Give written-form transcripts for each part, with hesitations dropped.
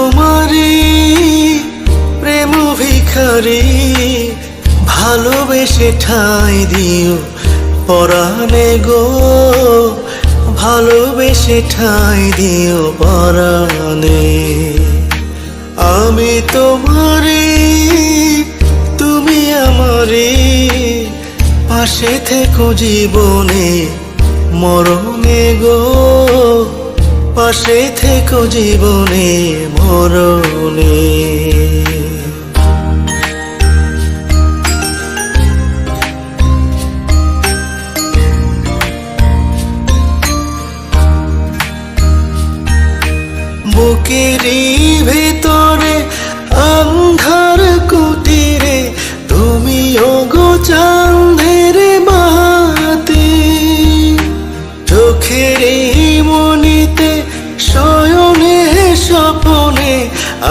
তোমারই প্রেম ভিখারি, ভালোবেসে ঠাঁই দিও পরাণে গো, ভালোবেসে ঠাঁই দিও পরাণে। আমি তোমারই, তুমি আমারই, পাশে থেকো জীবনে মরণে গো, পাশে থেকো জীবনে মরণে। বুকেরই ভেতরে আন্ধার কুটিরে তুমি ওগো চাঁদের বাতি, চোখের মনিতে শয়নে স্বপনে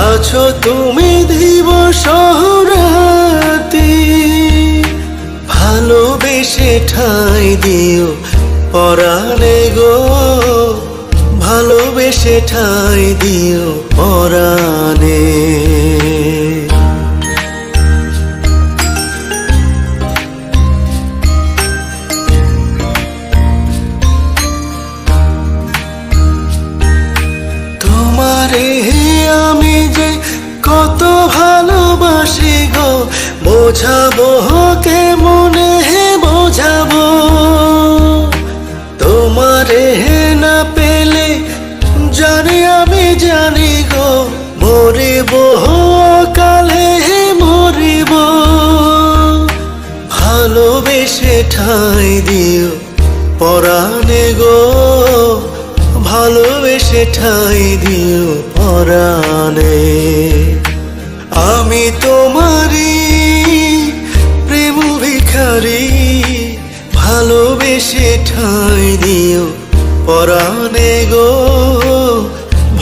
আছো তুমি দিবস রাতি। ভালোবেসে ঠাঁই দিও পরাণে গো, ভালোবেসে ঠাঁই দিও পরাণে। তোমারে আমি যে কত ভালোবাসি গো, বোঝাবো কেমনে বোঝাবো। তোমারে না পেলে জানি আমি জানি গো, মরিব কালে মরিব। ভালোবেসে ঠাঁই দিও পরাণে গো, ভালোবেসে ঠাঁই দিও পরাণে। আমি তোমারই প্রেম ভিখারি, ভালোবেসে ঠাঁই দিও পরাণে গো,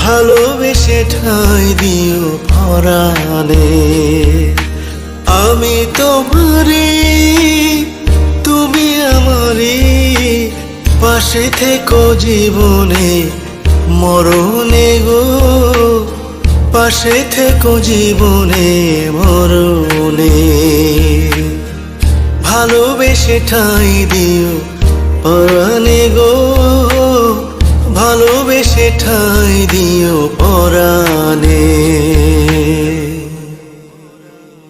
ভালোবেসে ঠাঁই দিও পরাণে। আমি তোমারই, তুমি আমারই, পাশে থেকো জীবনে মরণে গো, পাশে থেকো জীবনে মরণে। ভালোবেসে ঠাঁই দিও পরাণে গো, ভালোবেসে ঠাঁই দিও পরাণে।